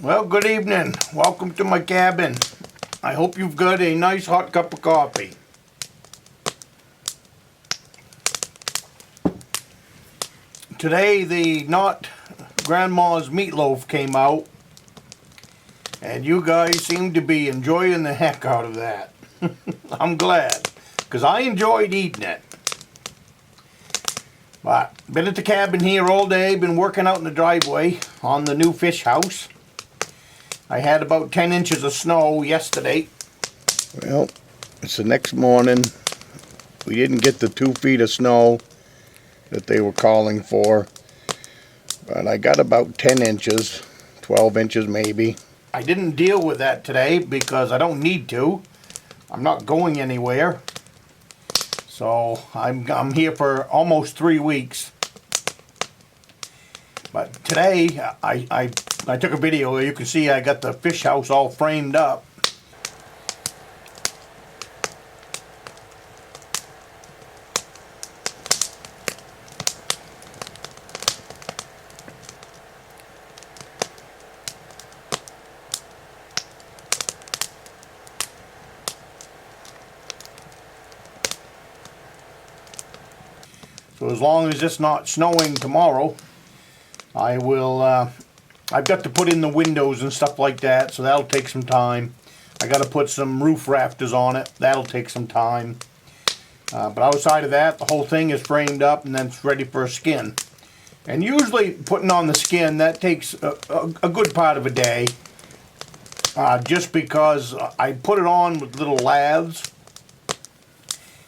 Well, good evening. Welcome to my cabin. I hope you've got a nice hot cup of coffee. Today the Not Grandma's Meatloaf came out, and you guys seem to be enjoying the heck out of that. I'm glad, because I enjoyed eating it. But been at the cabin here all day, been working out in the driveway on the new fish house. I had about 10 inches of snow yesterday. Well, it's the next morning. We didn't get the 2 feet of snow that they were calling for, but I got about 10 inches, 12 inches maybe. I didn't deal with that today because I don't need to. I'm not going anywhere. So I'm here for almost 3 weeks. But today I took a video. You can see I got the fish house all framed up. So as long as it's not snowing tomorrow, I will, I've got to put in the windows and stuff like that, so that'll take some time. I got to put some roof rafters on it. That'll take some time. But outside of that, the whole thing is framed up and then it's ready for a skin. And usually putting on the skin, that takes a good part of a day. Just because I put it on with little laths.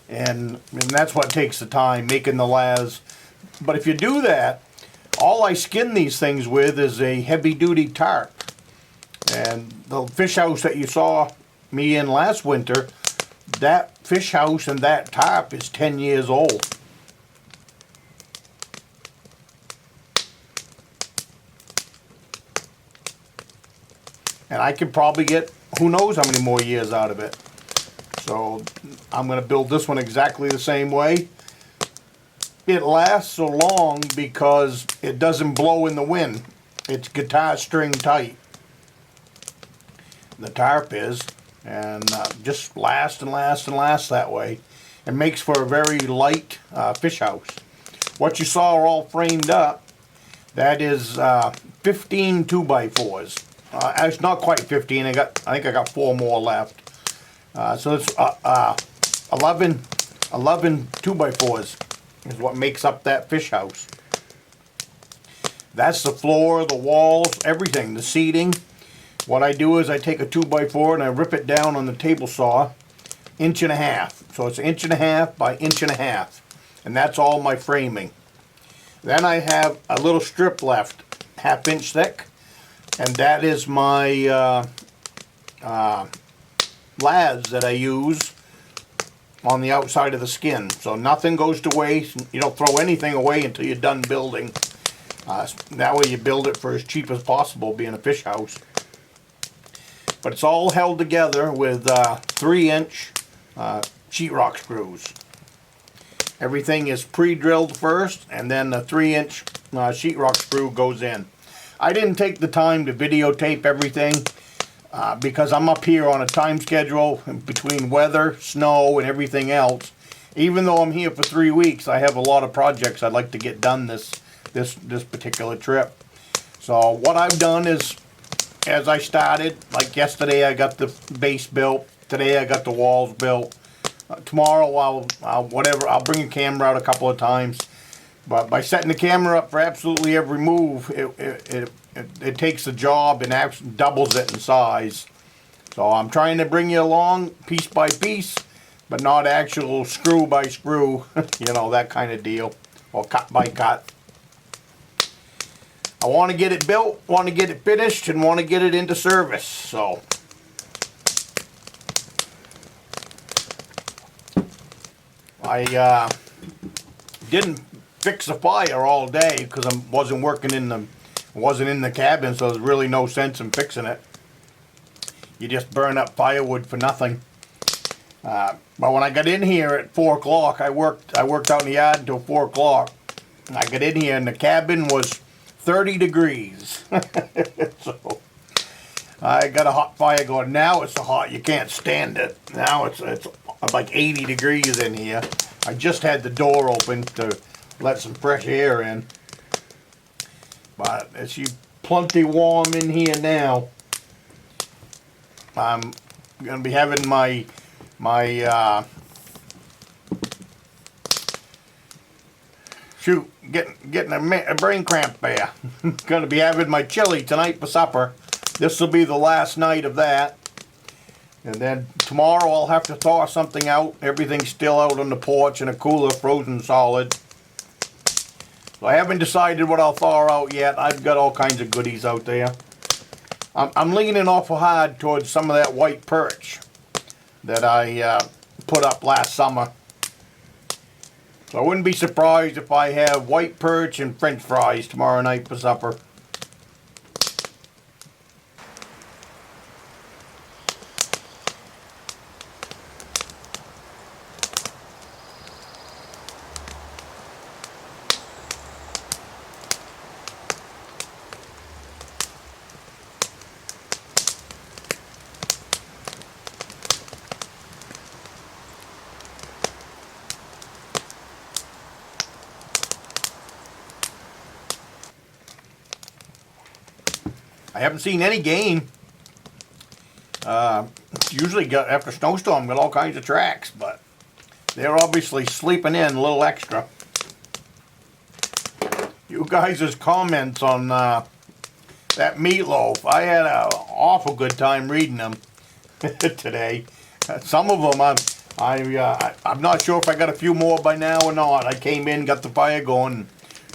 And that's what takes the time, making the laths. But if you do that, all I skin these things with is a heavy-duty tarp. And the fish house that you saw me in last winter, that fish house and that tarp is 10 years old. And I could probably get who knows how many more years out of it. So I'm going to build this one exactly the same way. It lasts so long because it doesn't blow in the wind. It's guitar string tight. The tarp is, and just lasts and lasts and lasts that way. It makes for a very light fish house. What you saw are all framed up. That is 15 2x4s. It's not quite 15. I think I got 4 more left. So it's 11 2x4s is what makes up that fish house. That's the floor, the walls, everything, the seating. What I do is I take a 2x4 and I rip it down on the table saw, 1.5 inches. So it's 1.5 inches by 1.5 inches. And that's all my framing. Then I have a little strip left, 1/2 inch thick. And that is my laths that I use on the outside of the skin. So nothing goes to waste. You don't throw anything away until you're done building. That way you build it for as cheap as possible, being a fish house. But it's all held together with 3-inch sheetrock screws. Everything is pre-drilled first, and then the 3-inch sheetrock screw goes in. I didn't take the time to videotape everything because I'm up here on a time schedule between weather, snow, and everything else. Even though I'm here for 3 weeks, I have a lot of projects I'd like to get done this particular trip. So what I've done is, as I started, like yesterday I got the base built, today I got the walls built. Tomorrow I'll bring a camera out a couple of times. But by setting the camera up for absolutely every move, it takes the job and actually doubles it in size. So I'm trying to bring you along piece by piece, but not actual screw by screw, you know, that kind of deal, or cut by cut. I want to get it built, want to get it finished, and want to get it into service. So I didn't fix the fire all day because I wasn't working in the cabin, so there's really no sense in fixing it. You just burn up firewood for nothing. But when I got in here at 4 o'clock, I worked out in the yard until 4 o'clock. I got in here and the cabin was 30 degrees. So I got a hot fire going. Now it's so hot you can't stand it. Now it's like 80 degrees in here. I just had the door open to let some fresh air in. But it's plenty warm in here now. I'm gonna be having my getting a brain cramp there. Gonna be having my chili tonight for supper. This will be the last night of that. And then tomorrow I'll have to thaw something out. Everything's still out on the porch in a cooler, frozen solid. So I haven't decided what I'll thaw out yet. I've got all kinds of goodies out there. I'm leaning awful hard towards some of that white perch that I put up last summer. So I wouldn't be surprised if I have white perch and French fries tomorrow night for supper. I haven't seen any game. Usually after snowstorm, got all kinds of tracks, but they're obviously sleeping in a little extra. You guys' comments on that meatloaf, I had an awful good time reading them today. Some of them, I'm not sure if I got a few more by now or not. I came in, got the fire going,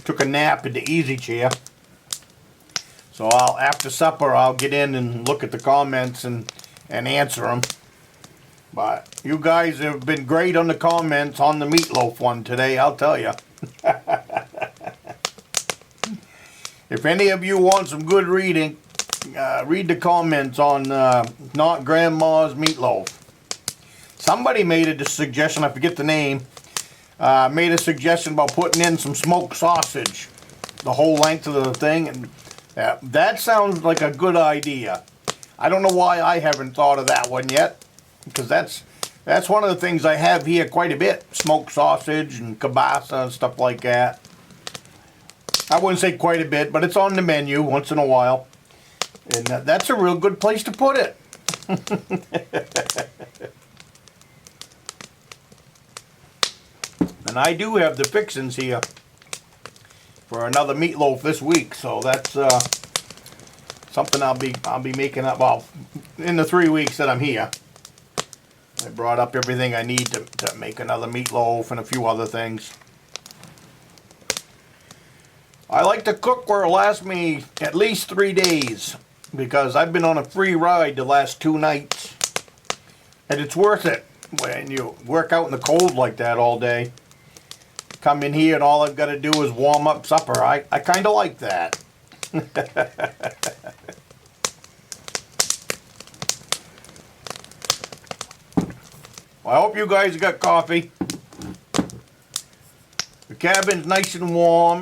took a nap in the easy chair. So after supper, I'll get in and look at the comments and answer them. But you guys have been great on the comments on the meatloaf one today, I'll tell you. If any of you want some good reading, read the comments on Not Grandma's Meatloaf. Somebody made a suggestion, I forget the name, made a suggestion about putting in some smoked sausage the whole length of the thing, and that sounds like a good idea. I don't know why I haven't thought of that one yet, because that's one of the things I have here quite a bit. Smoked sausage and kielbasa and stuff like that. I wouldn't say quite a bit, but it's on the menu once in a while. And that's a real good place to put it. And I do have the fixings here for another meatloaf this week, so that's something I'll be making up, well, in the 3 weeks that I'm here. I brought up everything I need to make another meatloaf and a few other things. I like to cook where it'll last me at least 3 days, because I've been on a free ride the last 2 nights, and it's worth it when you work out in the cold like that all day. Come in here and all I've got to do is warm up supper. I kind of like that. Well, I hope you guys got coffee. The cabin's nice and warm.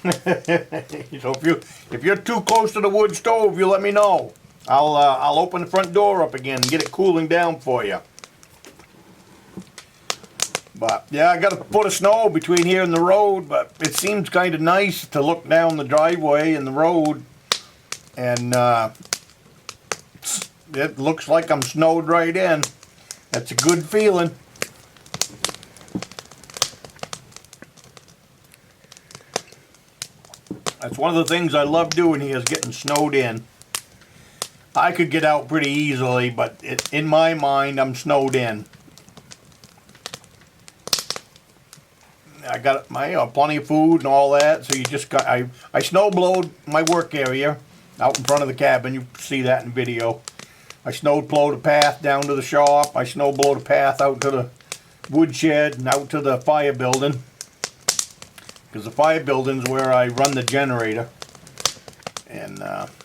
So if you're too close to the wood stove, you let me know. I'll open the front door up again and get it cooling down for you. But yeah, I got a foot of snow between here and the road, but it seems kind of nice to look down the driveway and the road, and it looks like I'm snowed right in. That's a good feeling. That's one of the things I love doing here, is getting snowed in. I could get out pretty easily, but in my mind, I'm snowed in. I got my plenty of food and all that, so you just got, I snow blowed my work area out in front of the cabin. You see that in video. I snow blowed a path down to the shop. I snow blowed a path out to the woodshed and out to the fire building, because the fire building's where I run the generator. And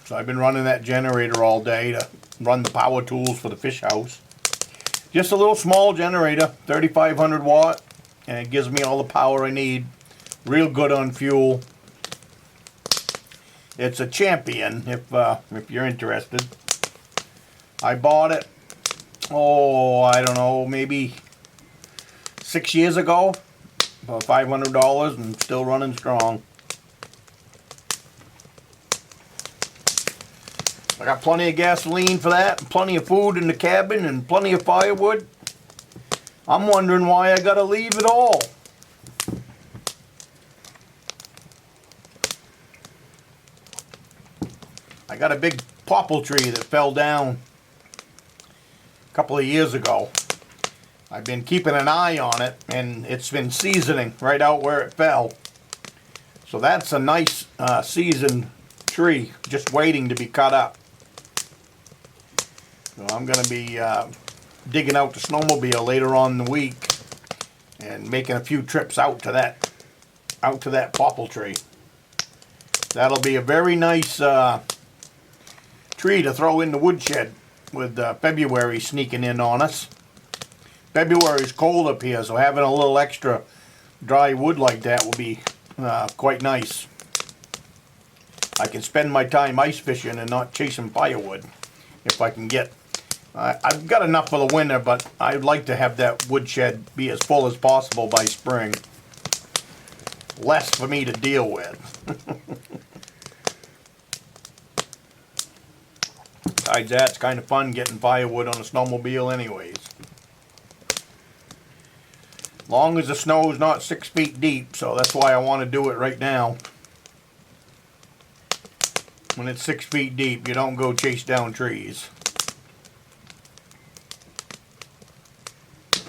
so I've been running that generator all day to run the power tools for the fish house. Just a little small generator, 3,500 watt. And it gives me all the power I need. Real good on fuel. It's a Champion, if you're interested. I bought it, oh, I don't know, maybe 6 years ago, about $500, and still running strong. I got plenty of gasoline for that, and plenty of food in the cabin, and plenty of firewood. I'm wondering why I gotta leave it all. I got a big popple tree that fell down a couple of years ago. I've been keeping an eye on it, and it's been seasoning right out where it fell. So that's a nice seasoned tree just waiting to be cut up. So I'm going to be digging out the snowmobile later on in the week and making a few trips out to that popple tree. That'll be a very nice tree to throw in the woodshed with February sneaking in on us. February's cold up here, so having a little extra dry wood like that will be quite nice. I can spend my time ice fishing and not chasing firewood if I can get. I've got enough for the winter, but I'd like to have that woodshed be as full as possible by spring. Less for me to deal with. Besides that, it's kind of fun getting firewood on a snowmobile anyways. Long as the snow is not 6 feet deep, so that's why I want to do it right now. When it's 6 feet deep, you don't go chase down trees.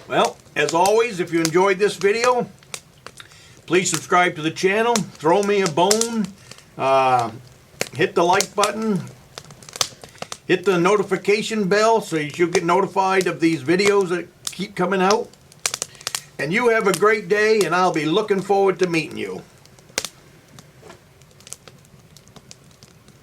Well, as always, if you enjoyed this video, please subscribe to the channel, throw me a bone, hit the like button, hit the notification bell so you'll get notified of these videos that keep coming out. And you have a great day, and I'll be looking forward to meeting you.